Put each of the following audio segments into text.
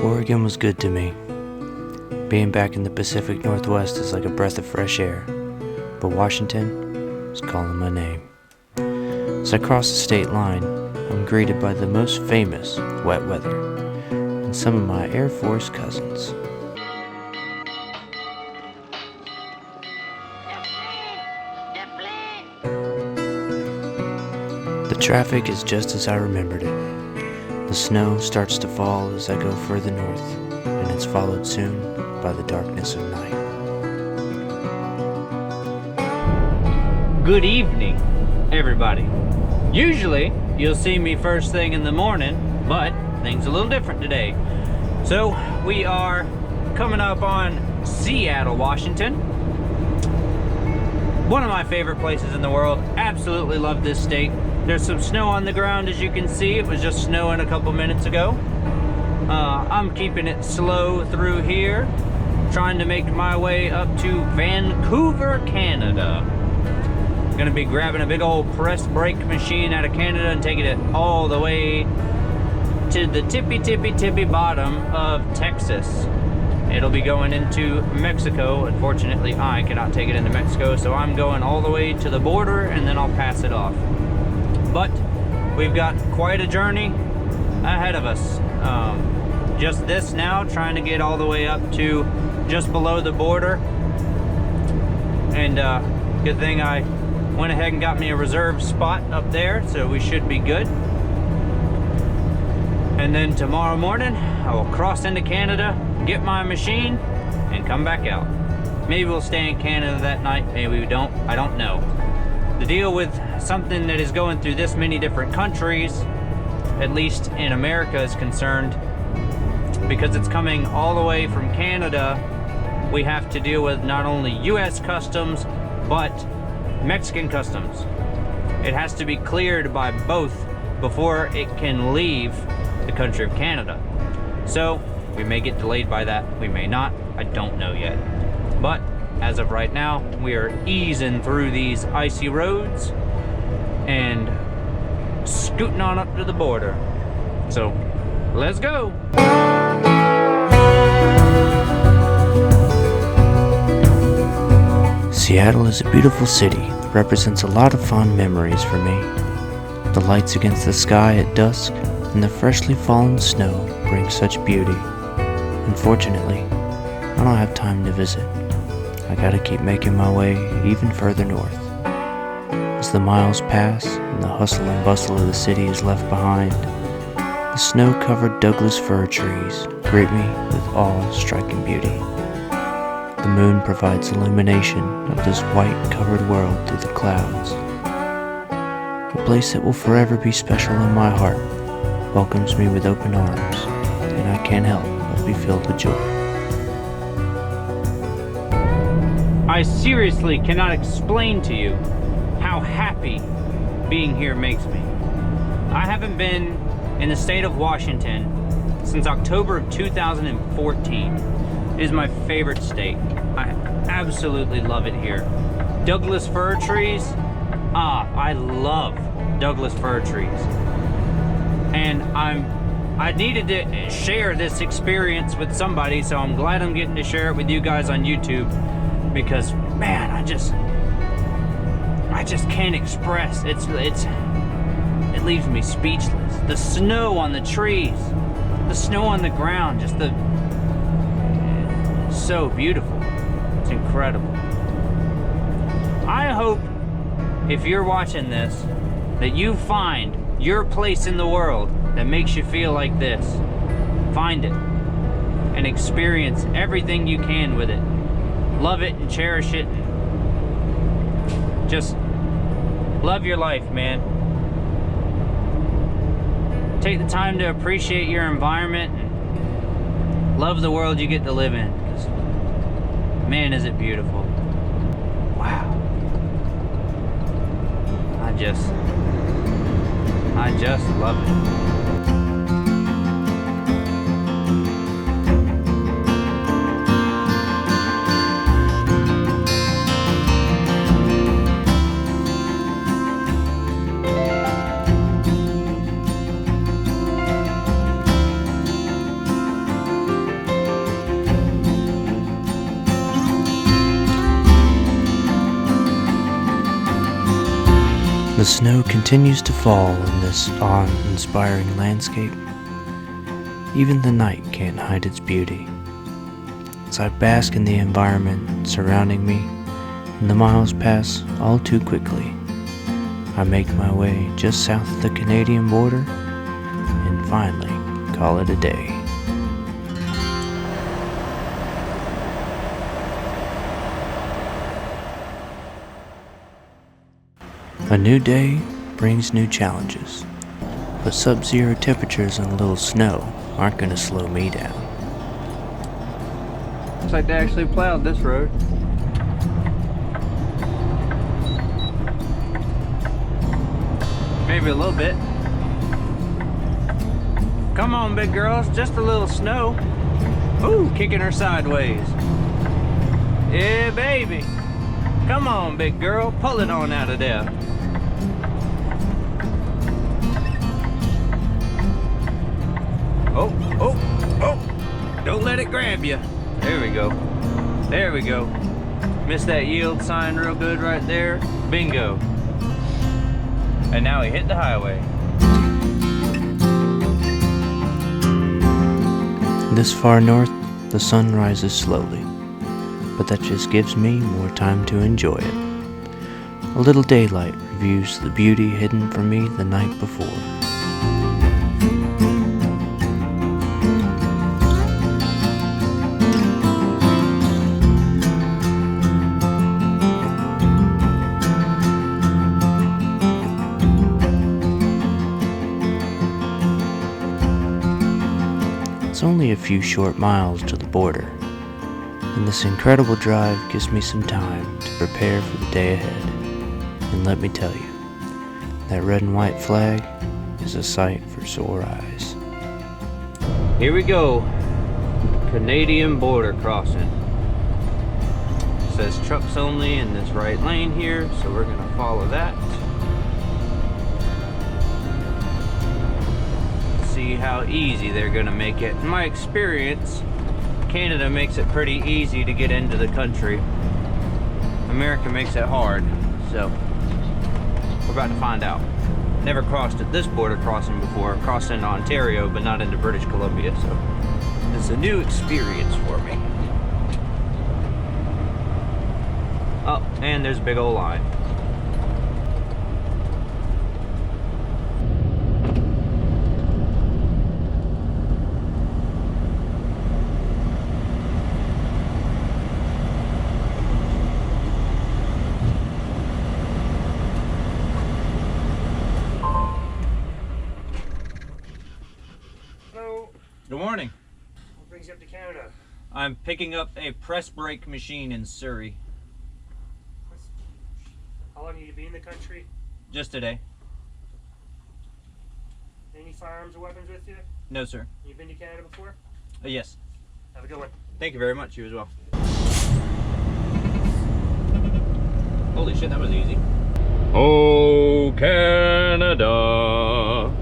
Oregon was good to me. Being back in the Pacific Northwest is like a breath of fresh air, but Washington is calling my name. As I cross the state line, I'm greeted by the most famous wet weather and some of my Air Force cousins. The traffic is just as I remembered it. The snow starts to fall as I go further north, and it's followed soon by the darkness of night. Good evening, everybody. Usually, you'll see me first thing in the morning, but things a little different today. So, we are coming up on Seattle, Washington. One of my favorite places in the world. Absolutely love this state. There's some snow on the ground, as you can see. It was just snowing a couple minutes ago. I'm keeping it slow through here, trying to make my way up to Vancouver, Canada. Gonna be grabbing a big old press brake machine out of Canada and taking it all the way to the tippy bottom of Texas. It'll be going into Mexico. Unfortunately, I cannot take it into Mexico, so I'm going all the way to the border and then I'll pass it off. But we've got quite a journey ahead of us. Just this now, trying to get all the way up to just below the border. And good thing I went ahead and got me a reserved spot up there, so we should be good. And then tomorrow morning, I will cross into Canada, get my machine, and come back out. Maybe we'll stay in Canada that night, maybe we don't, I don't know. The deal with something that is going through this many different countries, at least in America is concerned, because it's coming all the way from Canada, we have to deal with not only US customs, but Mexican customs. It has to be cleared by both before it can leave the country of Canada. So we may get delayed by that, we may not, I don't know yet. But as of right now, we are easing through these icy roads and scooting on up to the border. So let's go. Seattle is a beautiful city that represents a lot of fond memories for me. The lights against the sky at dusk and the freshly fallen snow bring such beauty. Unfortunately, I don't have time to visit. I gotta keep making my way even further north. As the miles pass and the hustle and bustle of the city is left behind, the snow-covered Douglas fir trees greet me with awe-striking beauty. The moon provides illumination of this white-covered world through the clouds. A place that will forever be special in my heart welcomes me with open arms, and I can't help but be filled with joy. I seriously cannot explain to you how happy being here makes me. I haven't been in the state of Washington since October of 2014. It is my favorite state. I absolutely love it here. Douglas fir trees, I love Douglas fir trees. And I needed to share this experience with somebody, so I'm glad I'm getting to share it with you guys on YouTube. Because man, I just can't express. It leaves me speechless. The snow on the trees, the snow on the ground, it's so beautiful. It's incredible. I hope if you're watching this that you find your place in the world that makes you feel like this. Find it and experience everything you can with it. Love it and cherish it. Just love your life, man. Take the time to appreciate your environment and love the world you get to live in. 'Cause man, is it beautiful. Wow. I just love it. The snow continues to fall in this awe-inspiring landscape. Even the night can't hide its beauty. As I bask in the environment surrounding me, and the miles pass all too quickly, I make my way just south of the Canadian border and finally call it a day. A new day brings new challenges, but sub-zero temperatures and a little snow aren't going to slow me down. Looks like they actually plowed this road. Maybe a little bit. Come on, big girls, just a little snow. Ooh, kicking her sideways. Yeah, baby. Come on, big girl, pull it on out of there. Oh, oh, oh. Don't let it grab you. There we go. There we go. Missed that yield sign real good right there. Bingo. And now he hit the highway. This far north, the sun rises slowly, but that just gives me more time to enjoy it. A little daylight reviews the beauty hidden from me the night before. It's only a few short miles to the border, and this incredible drive gives me some time to prepare for the day ahead. And let me tell you, that red and white flag is a sight for sore eyes. Here we go. Canadian border crossing. It says trucks only in this right lane here, so we're gonna follow that. See how easy they're gonna make it. In my experience, Canada makes it pretty easy to get into the country. America makes it hard, so we're about to find out. Never crossed at this border crossing before. Crossed into Ontario, but not into British Colombia, so it's a new experience for me. Oh, and there's a big old line. Good morning. What brings you up to Canada? I'm picking up a press brake machine in Surrey. How long have you been in the country? Just today. Any firearms or weapons with you? No, sir. You've been to Canada before? Yes. Have a good one. Thank you very much. You as well. Holy shit, that was easy. Oh, Canada. Oh,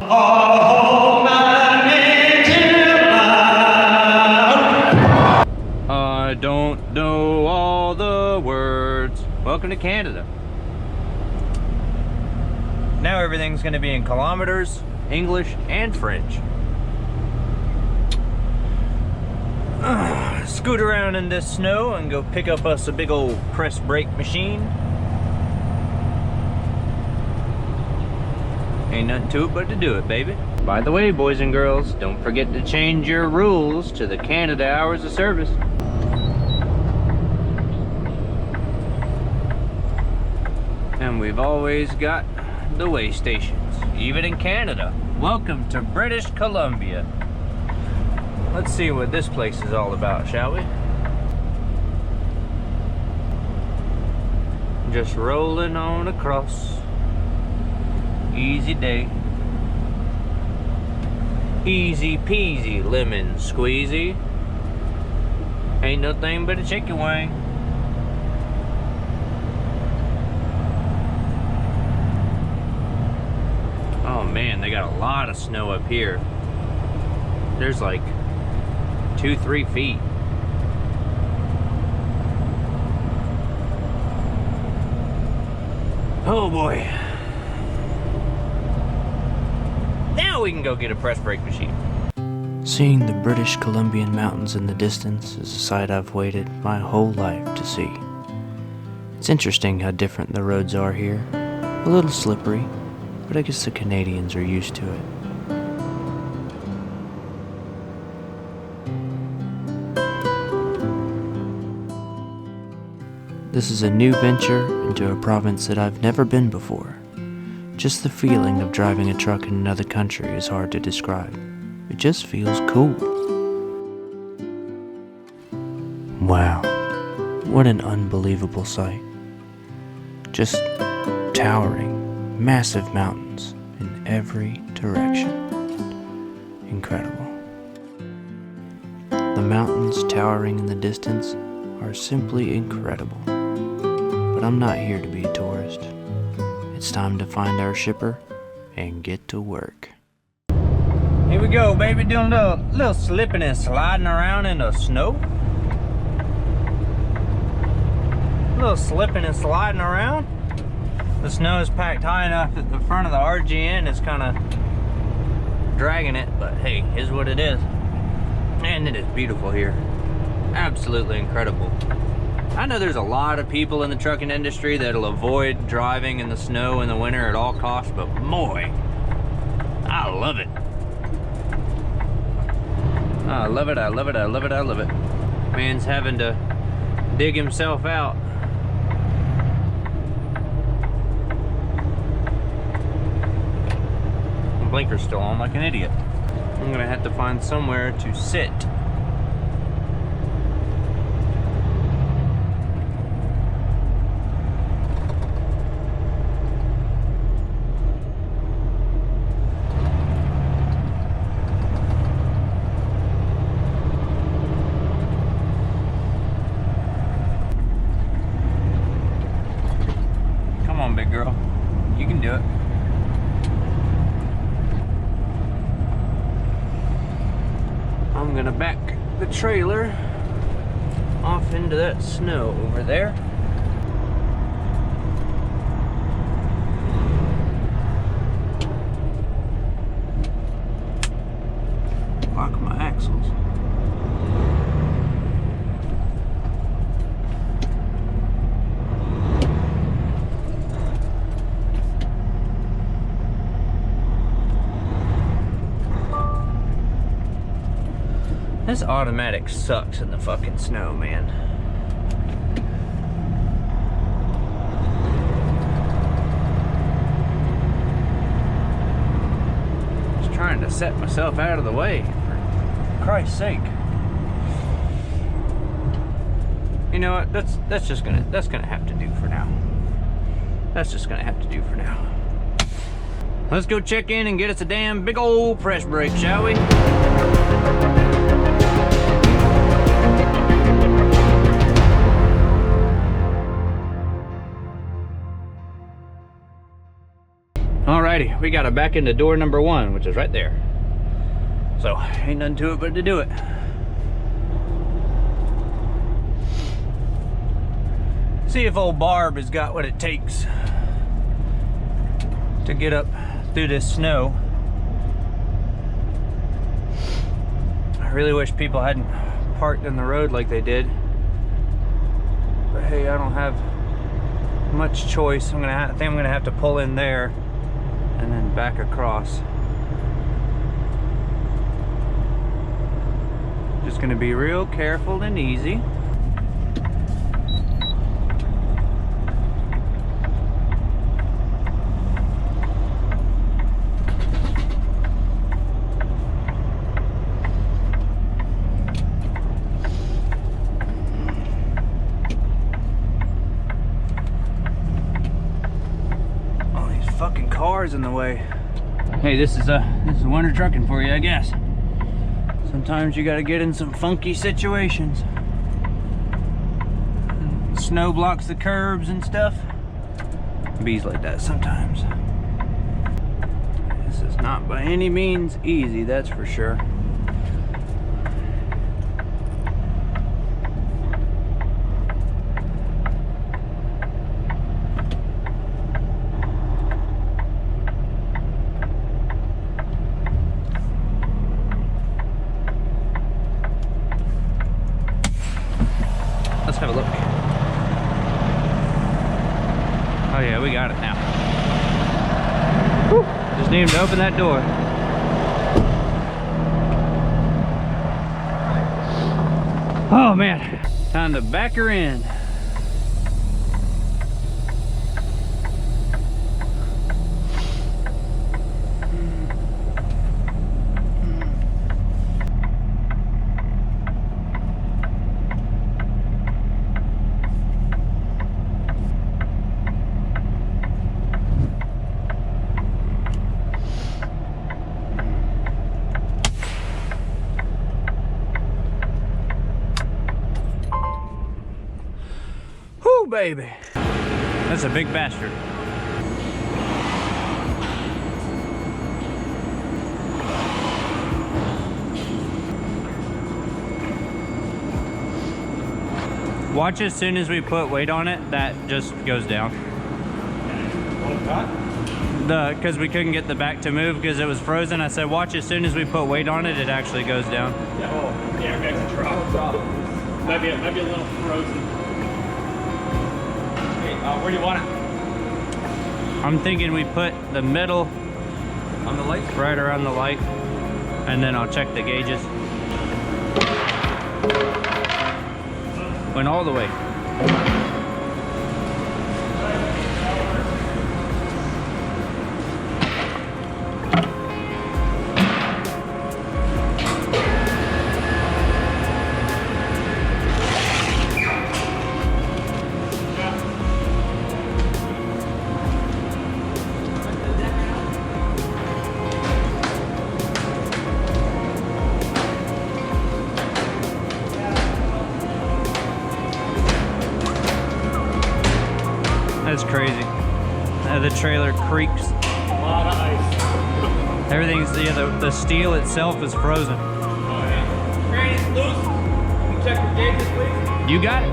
I don't know all the words. Welcome to Canada. Now everything's going to be in kilometers, English, and French. Scoot around in this snow and go pick up us a big old press brake machine. Ain't nothing to it but to do it, baby. By the way, boys and girls, don't forget to change your rules to the Canada hours of service. And we've always got the way stations, even in Canada. Welcome to British Columbia. Let's see what this place is all about, shall we? Just rolling on across. Easy day. Easy peasy lemon squeezy. Ain't no thing but a chicken wing. Oh man, they got a lot of snow up here. There's like 2-3 feet. Oh boy. now we can go get a press brake machine. Seeing the British Colombian mountains in the distance is a sight I've waited my whole life to see. It's interesting how different the roads are here. A little slippery, but I guess the Canadians are used to it. This is a new venture into a province that I've never been before. Just the feeling of driving a truck in another country is hard to describe. It just feels cool. Wow, what an unbelievable sight. Just towering, massive mountains in every direction. Incredible. The mountains towering in the distance are simply incredible. But I'm not here to be a tourist. It's time to find our shipper and get to work. Here we go, baby, doing a little slipping and sliding around in the snow. A little slipping and sliding around. The snow is packed high enough that the front of the RGN is kind of dragging it, but hey, here's what it is. And it is beautiful here. Absolutely incredible. I know there's a lot of people in the trucking industry that'll avoid driving in the snow in the winter at all costs, but boy, I love it. I love it, I love it, I love it, I love it. Man's having to dig himself out. My blinker's still on like an idiot. I'm gonna have to find somewhere to sit. Big girl, you can do it. I'm gonna back the trailer off into that snow over there. Lock my axles. This automatic sucks in the fucking snow, man. Just trying to set myself out of the way, for Christ's sake. You know what? That's gonna have to do for now. That's just gonna have to do for now. Let's go check in and get us a damn big old press brake, shall we? Alrighty, we gotta back into door number 1, which is right there. So, ain't nothing to it but to do it. See if old Barb has got what it takes to get up through this snow. I really wish people hadn't parked in the road like they did. But hey, I don't have much choice. I think I'm gonna have to pull in there and then back across. Just gonna be real careful and easy. Fucking cars in the way. Hey, this is winter trucking for you, I guess. Sometimes you gotta get in some funky situations. Snow blocks the curbs and stuff. Bees like that sometimes. This is not by any means easy, that's for sure. have a look. Oh yeah, we got it now. Whew. Just need him to open that door. Oh man, time to back her in. Baby, that's a big bastard. Watch, as soon as we put weight on it, that just goes down. Because we couldn't get the back to move because it was frozen. I said, watch, as soon as we put weight on it, it actually goes down. Yeah, oh, the airbag's a drop. Might be a little frozen. Where do you want it? I'm thinking we put the middle On the light? right around the light, and then I'll check the gauges. Went all the way. That's crazy. The trailer creaks. A lot of ice. Everything's, yeah, the steel itself is frozen. Oh yeah. Granny, it's loose. Can you check your gauges, please? You got it.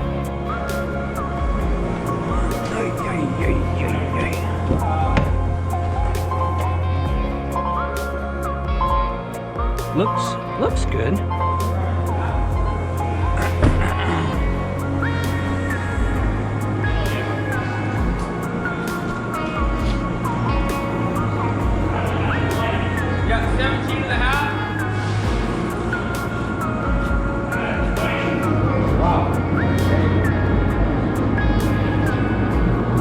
Looks good. Yeah, 17 and a half.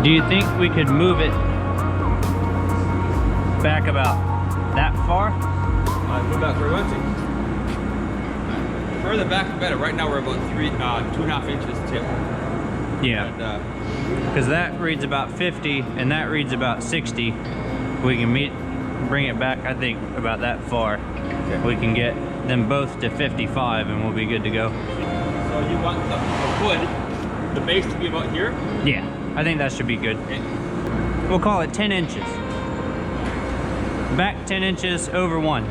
Do you think we could move it back about that far? Move back where we want to. Further back the better. Right now we're about 2.5 inches tip. Yeah, And, because that reads about 50 and that reads about 60. We can bring it back, I think, about that far. Okay. We can get them both to 55 and we'll be good to go. so you want the hood, the base to be about here? Yeah, I think that should be good. Okay. We'll call it 10 inches. Back 10 inches over 1.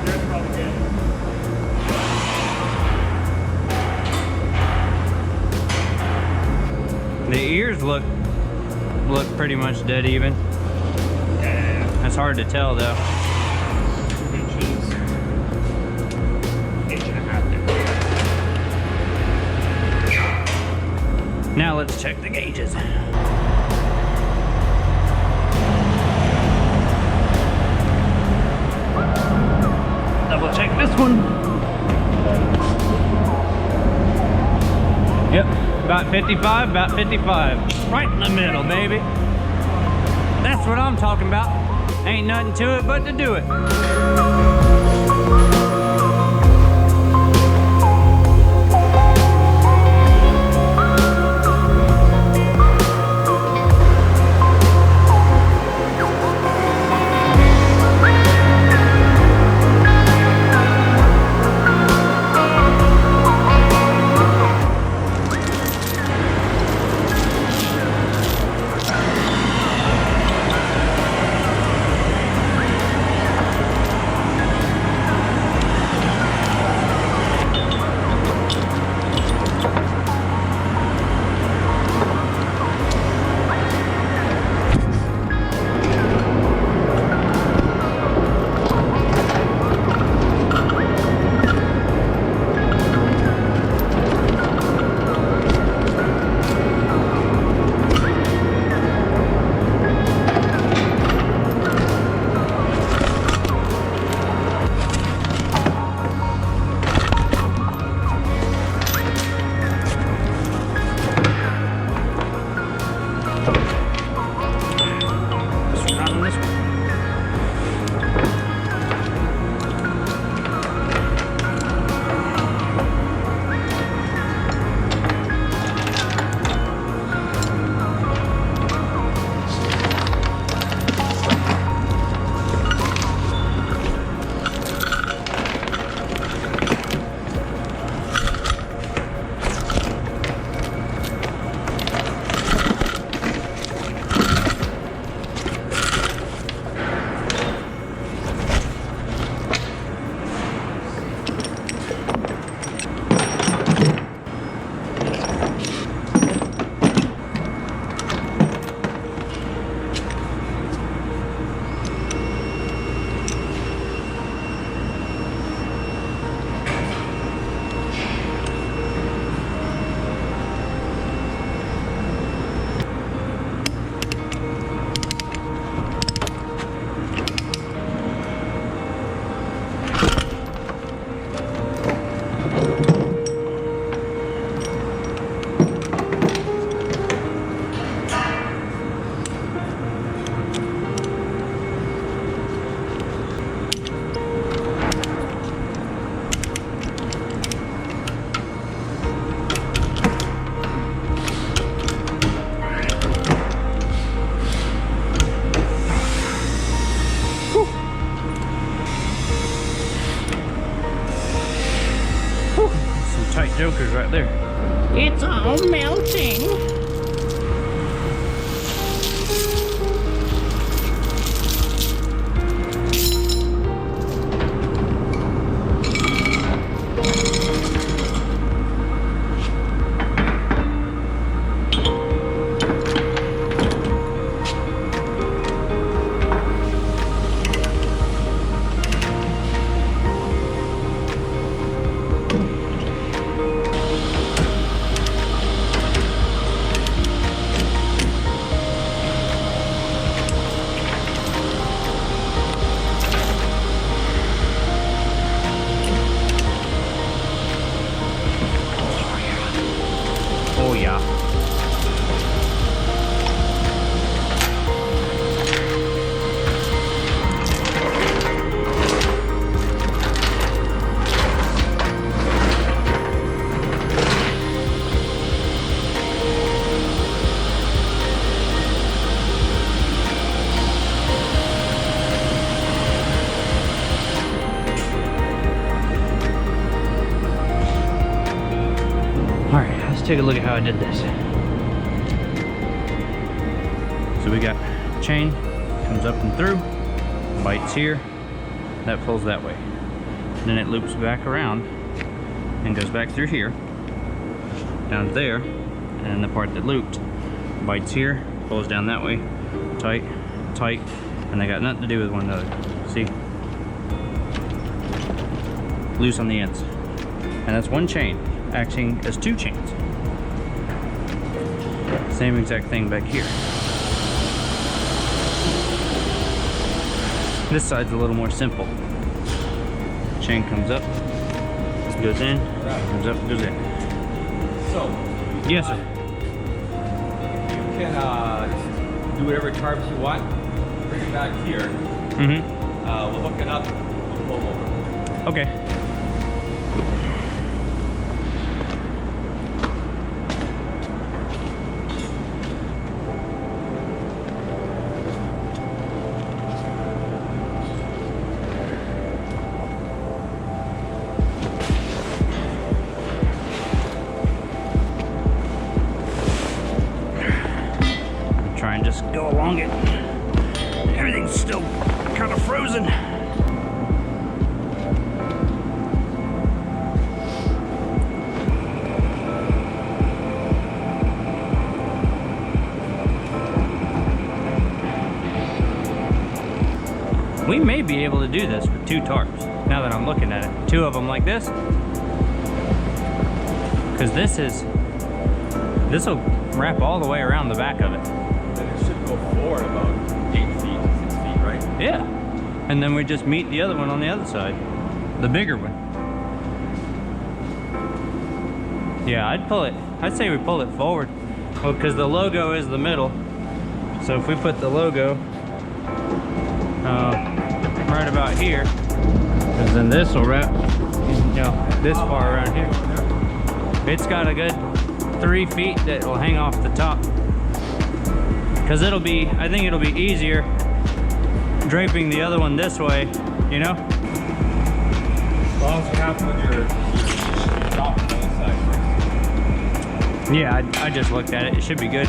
That's probably good. The ears look pretty much dead even. Yeah. That's hard to tell though. 2 inches. Inch and a half there. Now let's check the gauges. Double check this one. Yep, about 55, about 55. Right in the middle, baby. That's what I'm talking about. Ain't nothing to it but to do it. jokers right there. It's all melting. Oh yeah. Alright, let's take a look at how I did this. So we got chain, comes up and through, bites here, that pulls that way. Then it loops back around and goes back through here, down there, and then the part that looped bites here, pulls down that way, tight, tight, and they got nothing to do with one another. See? Loose on the ends. And that's one chain acting as two chains. Same exact thing back here. This side's a little more simple. Chain comes up, goes in, comes up, goes in. So, Yes, sir. you can do whatever carbs you want. Bring it back here. Mm-hmm. We'll hook it up. We'll pull over. Okay. Try and just go along it. Everything's still kind of frozen. We may be able to do this with two tarps, now that I'm looking at it. Two of them like this. Because this will wrap all the way around the back of it. Then it should go forward about 8 feet, 6 feet, right? Yeah. And then we just meet the other one on the other side. The bigger one. Yeah, I'd say we pull it forward. Well, because the logo is the middle. So if we put the logo right about here, because then this will wrap, this far around here. It's got a good 3 feet that will hang off the top. Because I think it'll be easier draping the other one this way, you know? As long as you have when you're dropping on the side first. Yeah, I just looked at it. It should be good.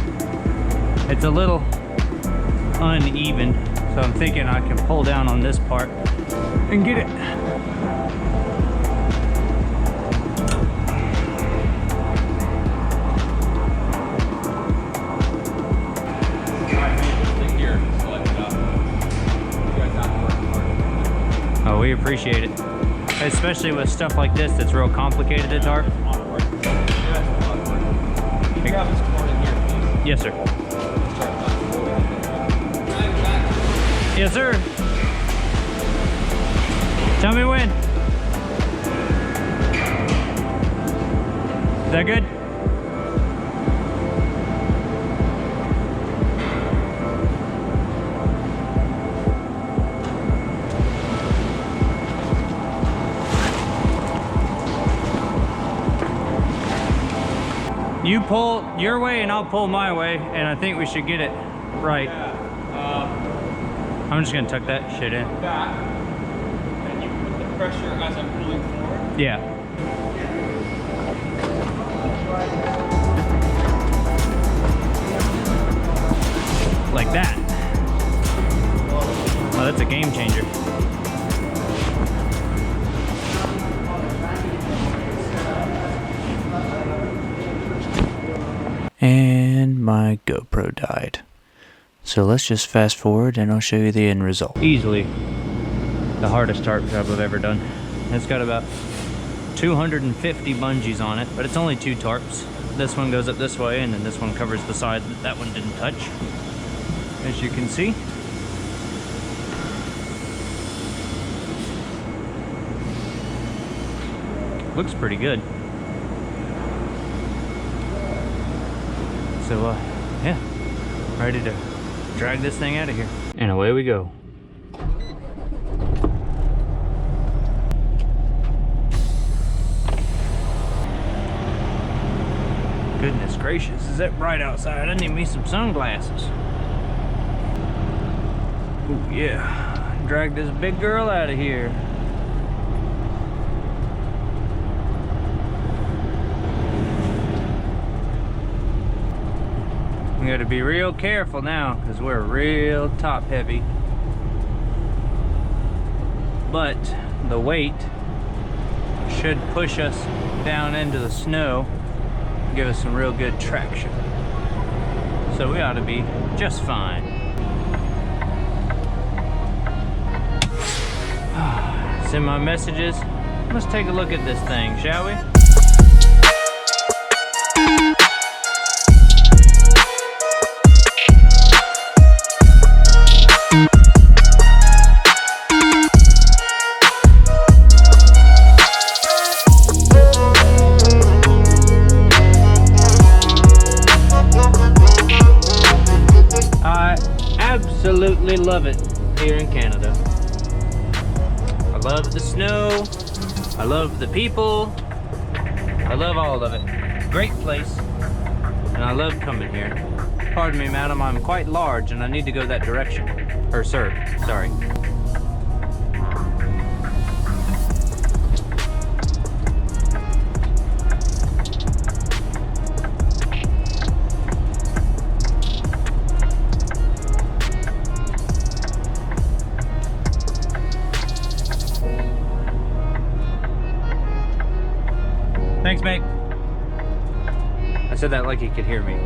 It's a little uneven, so I'm thinking I can pull down on this part and get it. Oh, we appreciate it. Especially with stuff like this that's real complicated to tarp. Yes, sir. Yes, sir. Tell me when. Is that good? You pull your way and I'll pull my way, and I think we should get it right. Yeah. I'm just gonna tuck that shit in. Back, and you put the pressure as I'm pulling forward. Yeah. Like that. Oh, that's a game changer. And my GoPro died. So let's just fast forward and I'll show you the end result. Easily the hardest tarp job I've ever done. It's got about 250 bungees on it, but it's only 2 tarps. This one goes up this way, and then this one covers the side that that one didn't touch, as you can see. Looks pretty good. So, yeah, ready to drag this thing out of here. And away we go. Goodness gracious, is that bright outside? I need me some sunglasses. Oh yeah, drag this big girl out of here. We gotta be real careful now because we're real top heavy. But the weight should push us down into the snow, give us some real good traction. So we ought to be just fine. Send my messages. Let's take a look at this thing, shall we? Absolutely love it here in Canada. I love the snow, I love the people, I love all of it. Great place, and I love coming here. Pardon me, madam, I'm quite large and I need to go that direction. Or sir, sorry. Thanks, mate. I said that like he could hear me.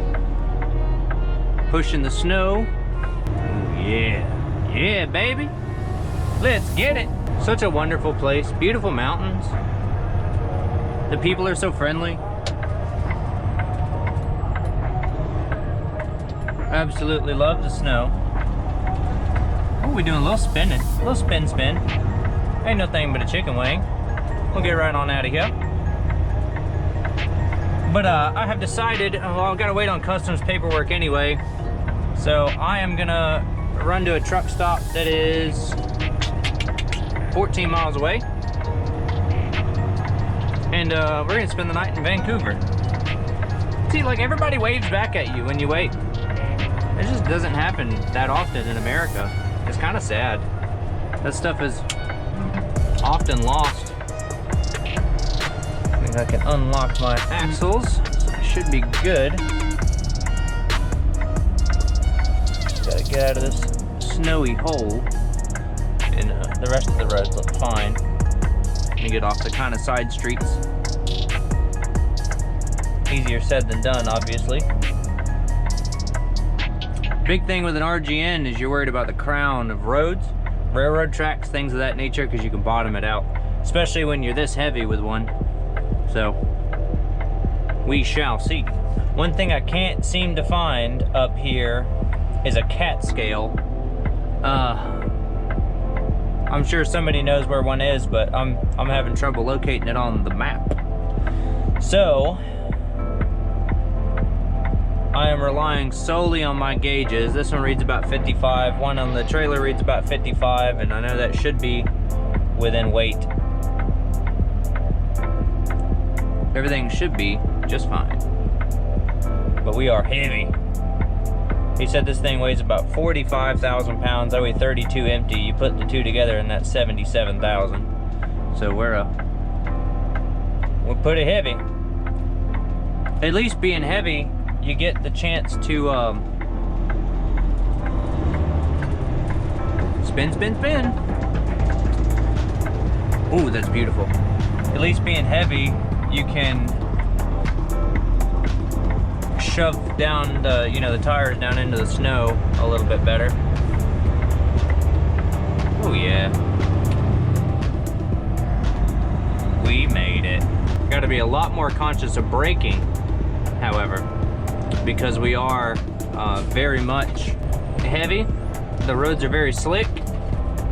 Pushing the snow. Ooh, yeah. Yeah, baby. Let's get it. Such a wonderful place. Beautiful mountains. The people are so friendly. Absolutely love the snow. Oh, we're doing a little spinning. A little spin. Ain't no thing but a chicken wing. We'll get right on out of here. But I have decided, well, I've got to wait on customs paperwork anyway. So I am gonna run to a truck stop that is 14 miles away. And we're gonna spend the night in Vancouver. See, like, everybody waves back at you when you wait. It just doesn't happen that often in America. It's kind of sad. That stuff is often lost. I can unlock my axles, so I should be good. Gotta get out of this snowy hole, and the rest of the roads look fine. Let me get off the kind of side streets. Easier said than done, obviously. Big thing with an RGN is you're worried about the crown of roads, railroad tracks, things of that nature, because you can bottom it out, especially when you're this heavy with one. So, we shall see. One thing I can't seem to find up here is a cat scale. I'm sure somebody knows where one is, but I'm having trouble locating it on the map. So, I am relying solely on my gauges. This one reads about 55, one on the trailer reads about 55, and I know that should be within weight. Everything should be just fine. But we are heavy. He said this thing weighs about 45,000 pounds. I weigh 32 empty. You put the two together and that's 77,000. So we're pretty heavy. at least being heavy, you get the chance to spin, spin, spin. Ooh, that's beautiful. At least being heavy, you can shove down the, you know, the tires down into the snow a little bit better. Oh yeah. We made it. Got to be a lot more conscious of braking, however, because we are very much heavy. The roads are very slick,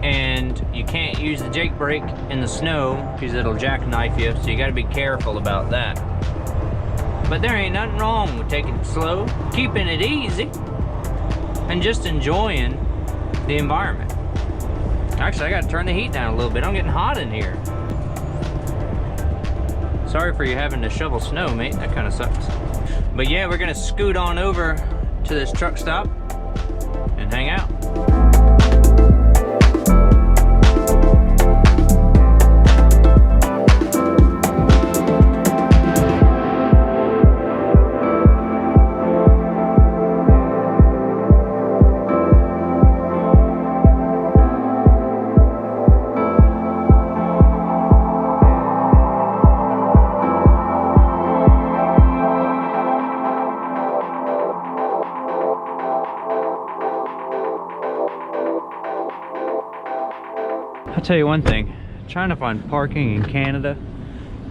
and you can't use the Jake brake in the snow because it'll jackknife you, so you got to be careful about that. But there ain't nothing wrong with taking it slow, keeping it easy, and just enjoying the environment. Actually, I got to turn the heat down a little bit. I'm getting hot in here. Sorry for you having to shovel snow, mate. That kind of sucks. But yeah, we're gonna scoot on over to this truck stop and hang out. I'll tell you one thing, trying to find parking in Canada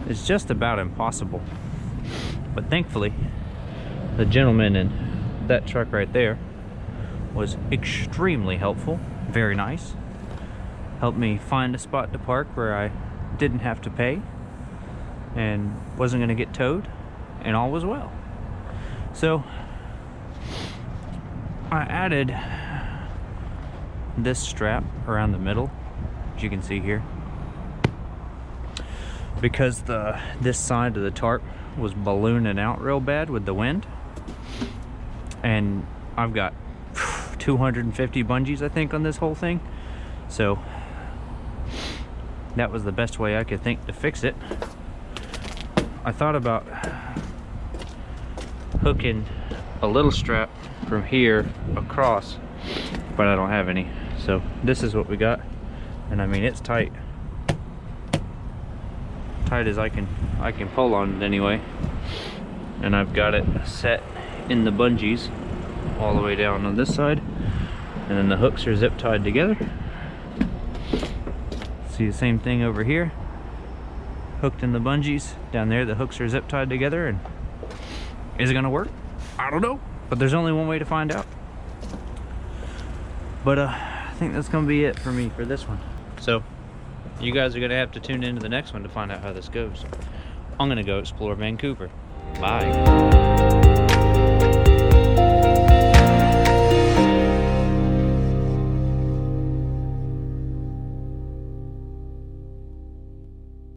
is just about impossible. But thankfully, the gentleman in that truck right there was extremely helpful, very nice. Helped me find a spot to park where I didn't have to pay and wasn't gonna get towed, and all was well. So, I added this strap around the middle, you can see here, because this side of the tarp was ballooning out real bad with the wind, and I've got 250 bungees I think on this whole thing, so that was the best way I could think to fix it. I thought about hooking a little strap from here across, but I don't have any, so this is what we got. And I mean, it's tight as I can pull on it anyway. And I've got it set in the bungees all the way down on this side, and then the hooks are zip tied together. See the same thing over here, hooked in the bungees down there. The hooks are zip tied together, and is it gonna work? I don't know, but there's only one way to find out. But I think that's gonna be it for me for this one. So you guys are gonna have to tune into the next one to find out how this goes. I'm gonna go explore Vancouver. Bye.